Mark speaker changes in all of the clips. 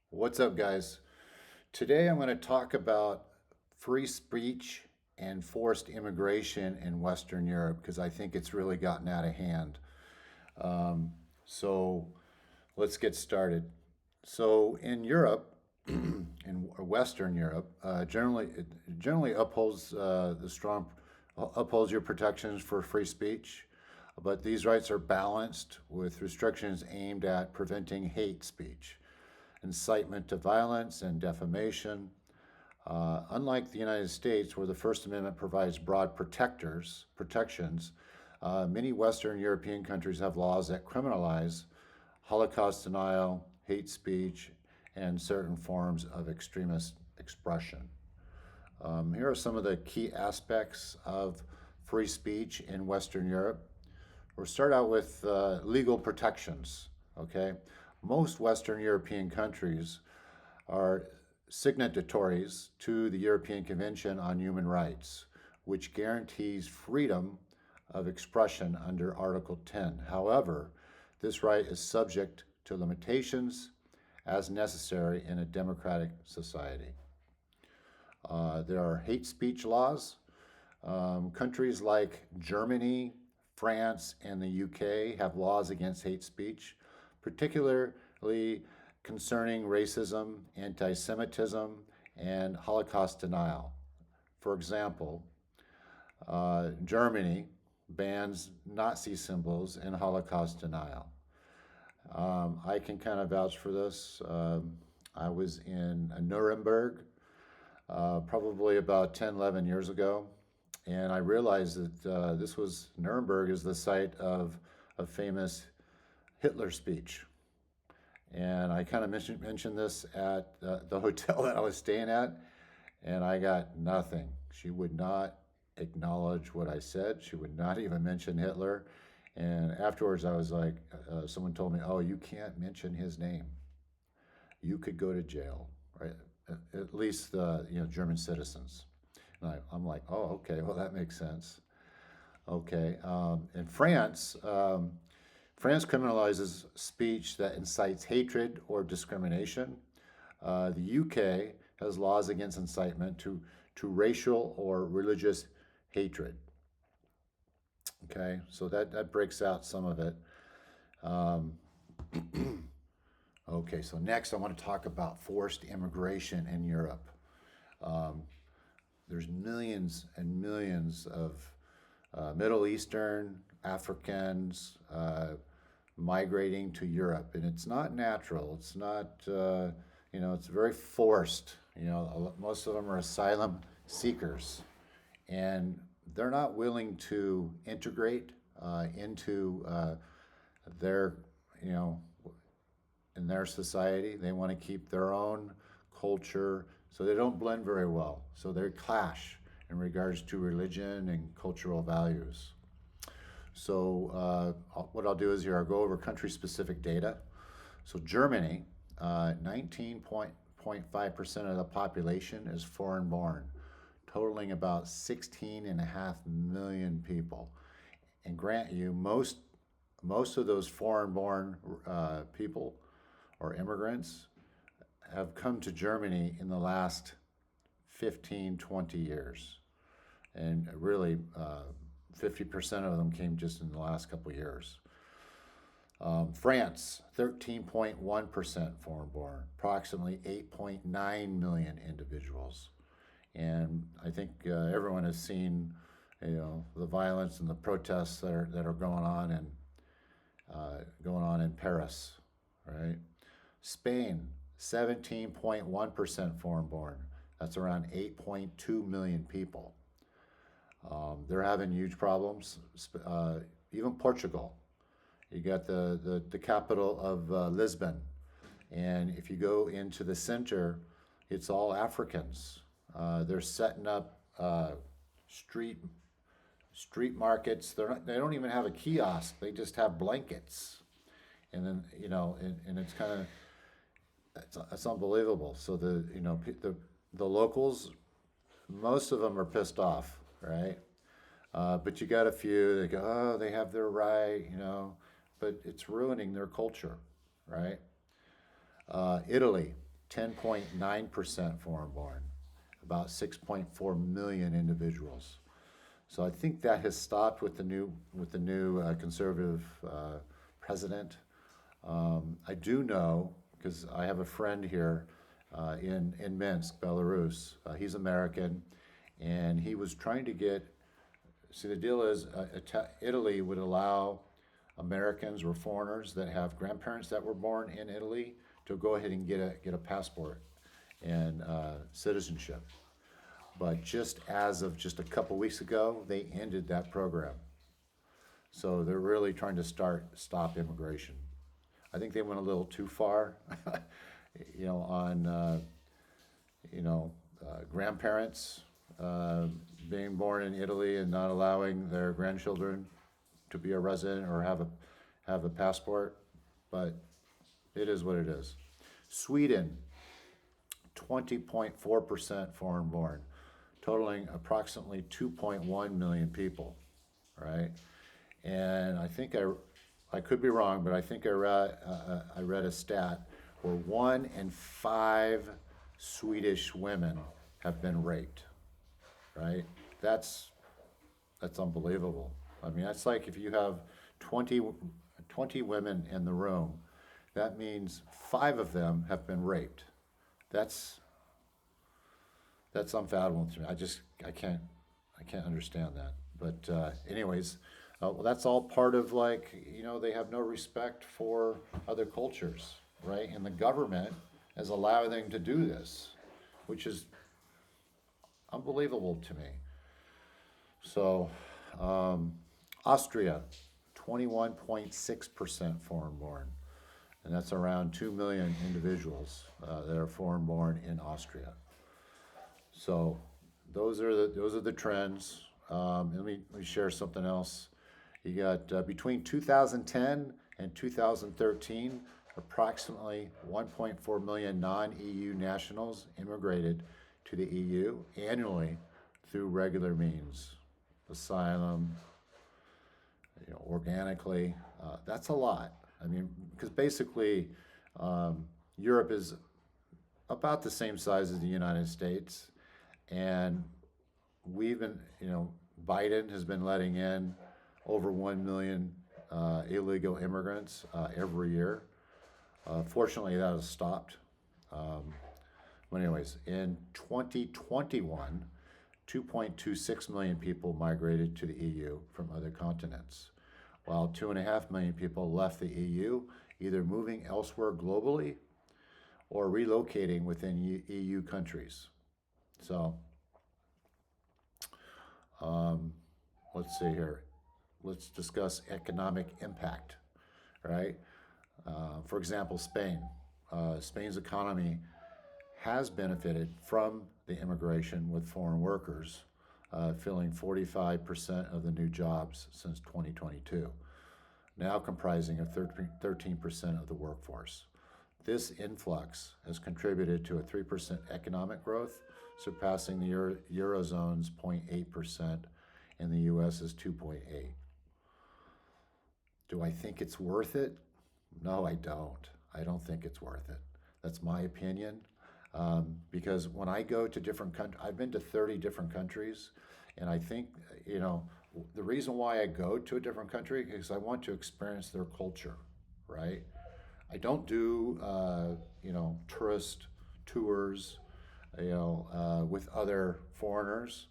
Speaker 1: What's up, guys? Today I'm going to talk about free speech and forced immigration in Western Europe because I think it's really gotten out of hand. Um, so let's get started. So in Europe, in Western Europe, it generally upholds upholds your protections for free speech, but these rights are balanced with restrictions aimed at preventing hate speech, incitement to violence, and defamation. Unlike the United States, where the First Amendment provides broad protections, many Western European countries have laws that criminalize Holocaust denial, hate speech, and certain forms of extremist expression. Here are some of the key aspects of free speech in Western Europe. We'll start out with legal protections. Okay, most Western European countries are signatories to the European Convention on Human Rights, which guarantees freedom of expression under Article 10. However, this right is subject to limitations as necessary in a democratic society. There are hate speech laws. Countries like Germany, France, and the UK have laws against hate speech, particularly concerning racism, anti Semitism, and Holocaust denial. For example, Germany bans Nazi symbols and Holocaust denial. I can kind of vouch for this. I was in Nuremberg probably about 10, 11 years ago, and I realized that Nuremberg is the site of a famous Hitler speech. And I kind of mentioned this at the hotel that I was staying at, and I got nothing. She would not acknowledge what I said. She would not even mention Hitler. And afterwards, I was like, someone told me, "Oh, you can't mention his name. You could go to jail, right? At least German citizens." And I'm like, "Oh, okay. Well, that makes sense." Okay. In France criminalizes speech that incites hatred or discrimination. The UK has laws against incitement to racial or religious hatred. Okay, so that breaks out some of it. Um, okay, so next I want to talk about forced immigration in Europe. Um, there's millions and millions of Middle Eastern, Africans migrating to Europe, and it's not natural. It's not, it's very forced. Most of them are asylum seekers, and they're not willing to integrate into their, you know, in their society. They want to keep their own culture, so they don't blend very well. So they clash in regards to religion and cultural values. So what I'll do is here I'll go over country-specific data. So Germany, 19.5% of the population is foreign-born, totaling about 16.5 million people. And grant you, most of those foreign-born people or immigrants have come to Germany in the last 15, 20 years. And really, 50% of them came just in the last couple of years. France, 13.1% foreign born, approximately 8.9 million individuals. And I think everyone has seen, the violence and the protests that are going on in Paris, right? Spain, 17.1% foreign born. That's around 8.2 million people. They're having huge problems. Even Portugal, you got the capital of Lisbon, and if you go into the center, it's all Africans. They're setting up street street markets. They don't even have a kiosk. They just have blankets, and then and it's kind of it's unbelievable. So the locals, most of them are pissed off, right? But you got a few that go, oh, they have their right, but it's ruining their culture, right? Italy. 10.9% foreign born, about 6.4 million individuals. So I think that has stopped with the new conservative president. I do know, because I have a friend here in Minsk, Belarus. He's American, and he was trying to get. See, the deal is Italy would allow Americans or foreigners that have grandparents that were born in Italy to go ahead and get a passport and citizenship. But just as of just a couple weeks ago, they ended that program. So they're really trying to stop immigration. I think they went a little too far, on grandparents being born in Italy and not allowing their grandchildren to be a resident or have a passport. But it is what it is. Sweden, 20.4% foreign born, totaling approximately 2.1 million people, right? And I think I could be wrong, but I think I read a stat where 1 in 5 Swedish women have been raped, right? That's unbelievable. I mean, that's like if you have 20 women in the room, that means 5 of them have been raped. That's unfathomable to me. I can't understand that. But anyways, well, that's all part of they have no respect for other cultures, right? And the government is allowing them to do this, which is unbelievable to me. So, Austria, 21.6% foreign born, and that's around 2 million individuals that are foreign born in Austria. So, those are the trends. Let me share something else. You got between 2010 and 2013, approximately 1.4 million non-EU nationals immigrated to the EU annually through regular means, asylum, organically. That's a lot. I mean, because basically Europe is about the same size as the United States, and we've been, Biden has been letting in over 1 million illegal immigrants every year. Fortunately, that has stopped. But anyways, in 2021, 2.26 million people migrated to the EU from other continents, while 2.5 million people left the EU, either moving elsewhere globally or relocating within EU countries. So, let's see here. Let's discuss economic impact, right? For example, Spain. Spain's economy has benefited from the immigration with foreign workers, filling 45% of the new jobs since 2022, now comprising of 13% of the workforce. This influx has contributed to a 3% economic growth, surpassing the Eurozone's 0.8% and the US's 2.8. Do I think it's worth it? No, I don't. I don't think it's worth it. That's my opinion. Because when I go to different countries, I've been to 30 different countries, and I think, the reason why I go to a different country is I want to experience their culture, right? I don't do, tourist tours, with other foreigners.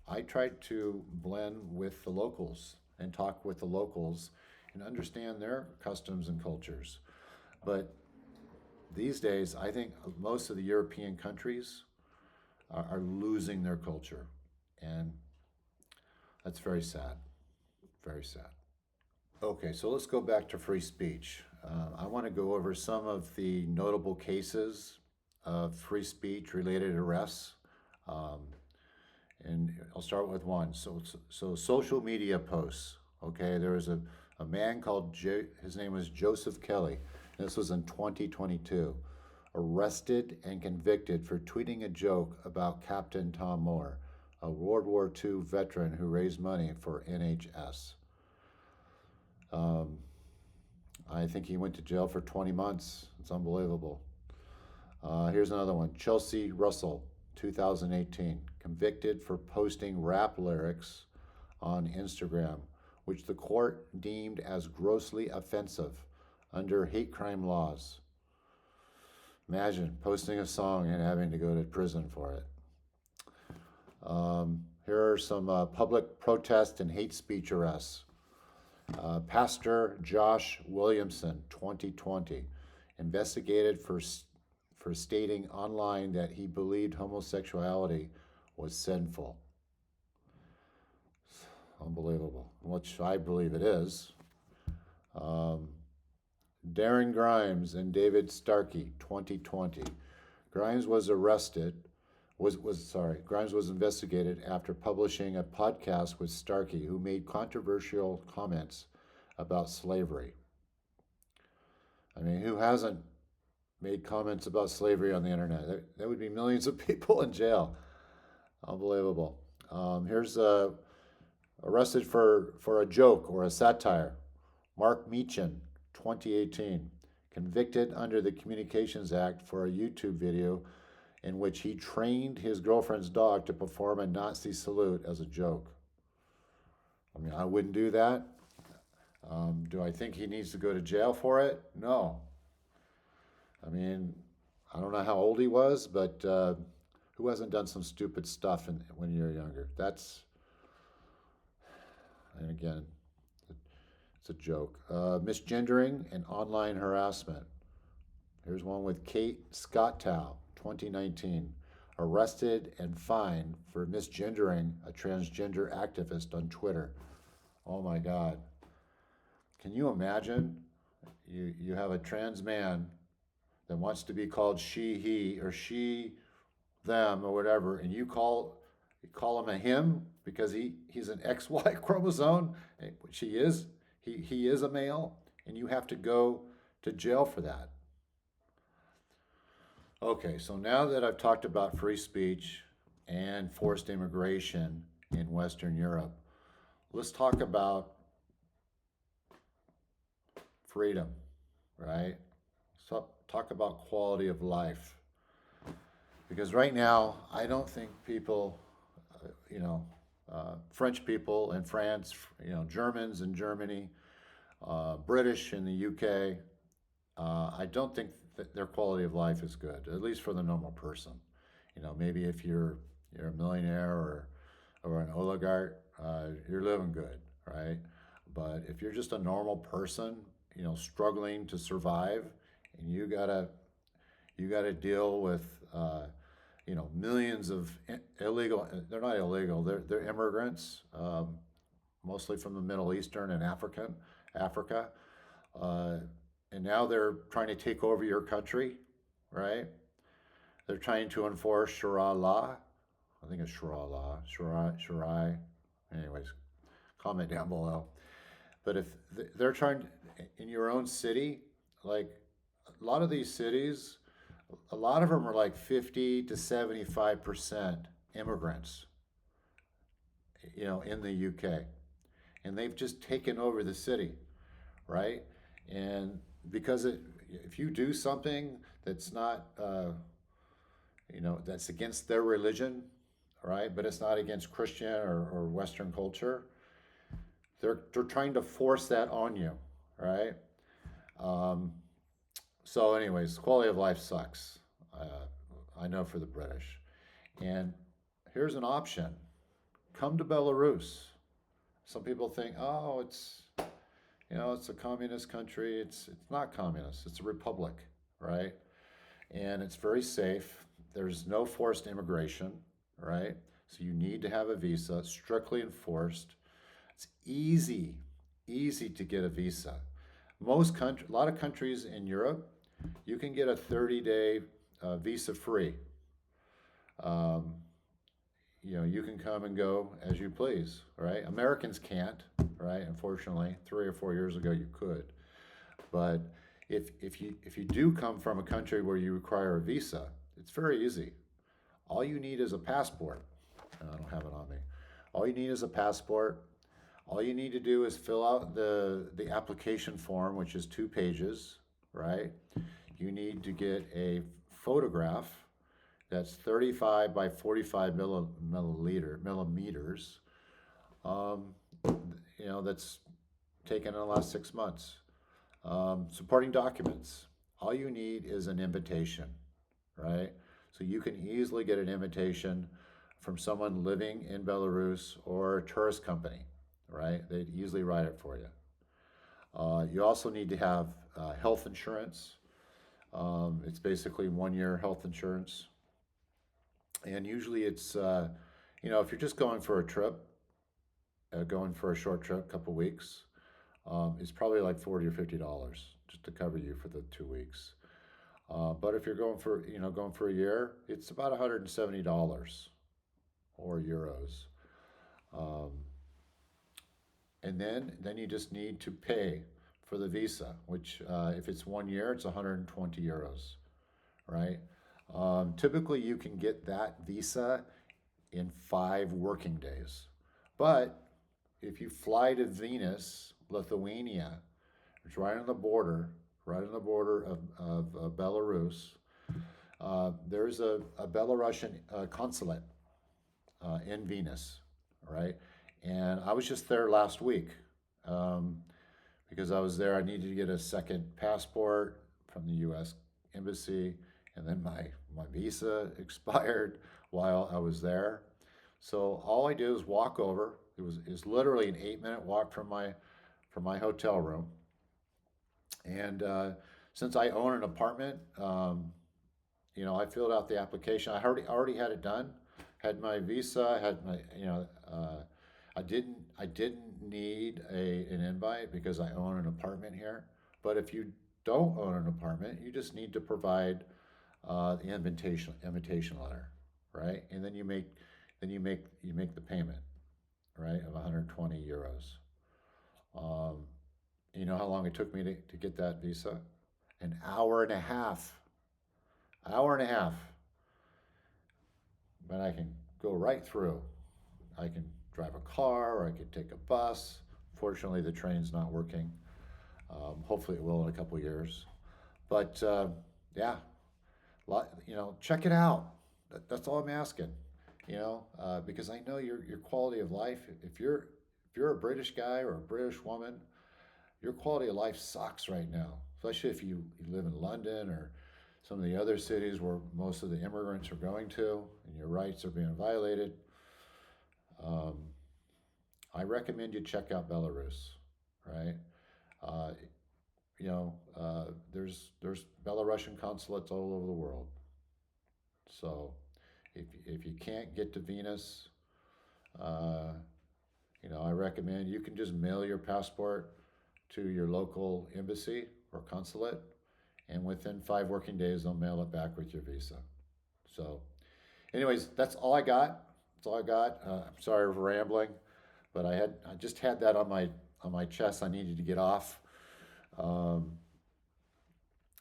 Speaker 1: I try to blend with the locals and talk with the locals and understand their customs and cultures. But these days, I think most of the European countries are losing their culture, and that's very sad, very sad. Okay, so let's go back to free speech. I want to go over some of the notable cases of free speech related arrests. And I'll start with one. So social media posts. Okay, there was a man called, his name was Joseph Kelly. This was in 2022. Arrested and convicted for tweeting a joke about Captain Tom Moore, a World War II veteran who raised money for NHS. I think he went to jail for 20 months. It's unbelievable. Here's another one. Chelsea Russell, 2018, convicted for posting rap lyrics on Instagram, which the court deemed as grossly offensive under hate crime laws. Imagine posting a song and having to go to prison for it. Here are some public protest and hate speech arrests. Pastor Josh Williamson, 2020, investigated for stating online that he believed homosexuality was sinful. Unbelievable, which I believe it is. Darren Grimes and David Starkey, 2020. Grimes was investigated after publishing a podcast with Starkey, who made controversial comments about slavery. I mean, who hasn't made comments about slavery on the internet? That would be millions of people in jail. Unbelievable. Here's arrested for a joke or a satire. Mark Meechan, 2018, convicted under the Communications Act for a YouTube video in which he trained his girlfriend's dog to perform a Nazi salute as a joke. I mean, I wouldn't do that. Do I think he needs to go to jail for it? No. I mean, I don't know how old he was, but who hasn't done some stupid stuff when you're younger? And again, it's a joke. Misgendering and online harassment. Here's one with Kate Scottow, 2019, arrested and fined for misgendering a transgender activist on Twitter. Oh my God. Can you imagine? You have a trans man that wants to be called she, he, or she, them, or whatever, and you call him a him because he's an XY chromosome, which he is. He is a male, and you have to go to jail for that. Okay, so now that I've talked about free speech and forced immigration in Western Europe, let's talk about freedom, right? So talk about quality of life. Because right now, I don't think people, French people in France, Germans in Germany, British in the UK, I don't think that their quality of life is good, at least for the normal person. Maybe if you're a millionaire or an oligarch, you're living good, right? But if you're just a normal person, struggling to survive, and you gotta deal with millions of illegal. They're not illegal. They're immigrants, mostly from the Middle Eastern and Africa, and now they're trying to take over your country, right? They're trying to enforce Sharia law. I think it's Sharia law. Sharia. Anyways, comment down below. But if they're trying in your own city, like a lot of these cities, a lot of them are like 50 to 75% immigrants, in the UK. And they've just taken over the city, right? And because if you do something that's not, that's against their religion, right? But it's not against Christian or Western culture, they're trying to force that on you, right? So anyways, quality of life sucks. I know for the British. And here's an option. Come to Belarus. Some people think, oh, it's a communist country. It's not communist. It's a republic, right? And it's very safe. There's no forced immigration, right? So you need to have a visa, strictly enforced. It's easy to get a visa. A lot of countries in Europe, you can get a 30-day visa free. You can come and go as you please, right? Americans can't, right? Unfortunately, 3 or 4 years ago you could, but if you do come from a country where you require a visa, it's very easy. All you need is a passport. I don't have it on me. All you need is a passport. All you need to do is fill out the application form, which is 2 pages, right? You need to get a photograph that's 35 by 45 millimeters, um, that's taken in the last 6 months. Supporting documents. All you need is an invitation, right? So you can easily get an invitation from someone living in Belarus or a tourist company, right? They'd easily write it for you. You also need to have health insurance. It's basically 1 year health insurance. And usually if you're just going for a trip, going for a short trip, couple weeks, it's probably like $40 or $50 just to cover you for the 2 weeks. But if you're going for a year, it's about $170 or euros. Um, and then you just need to pay for the visa, which if it's 1 year, it's 120 euros, right? Typically, you can get that visa in 5 working days. But if you fly to Vilnius, Lithuania, it's right on the border of Belarus, there's a Belarusian consulate in Vilnius, right? And I was just there last week um, because I was there. I needed to get a second passport from the U.S. Embassy, and then my visa expired while I was there. So all I did was walk over. It was literally an 8-minute walk from my hotel room. And since I own an apartment, I filled out the application. I already had it done. Had my visa. Had my I didn't need an invite because I own an apartment here. But if you don't own an apartment, you just need to provide the invitation letter, right? And then you make the payment, right, of 120 euros. Um, you know how long it took me to get that visa? An hour and a half. Hour and a half. But I can go right through. I can drive a car or I could take a bus. Fortunately, the train's not working. Hopefully, it will in a couple years. But yeah, check it out. That's all I'm asking. Because I know your quality of life. If you're a British guy or a British woman, your quality of life sucks right now, especially if you live in London or some of the other cities where most of the immigrants are going to and your rights are being violated. Um, I recommend you check out Belarus, right? Uh, there's Belarusian consulates all over the world. So if you can't get to Venus, uh, I recommend you can just mail your passport to your local embassy or consulate, and within 5 working days, they'll mail it back with your visa. So, anyways, that's all I got. That's all I got. I'm sorry for rambling, but I just had that on my chest. I needed to get off. Um,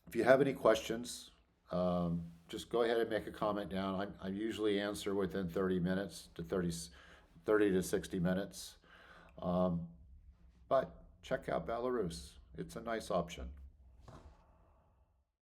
Speaker 1: if you have any questions, just go ahead and make a comment down. I usually answer within 30 to 60 minutes. Um, but check out Belarus. It's a nice option.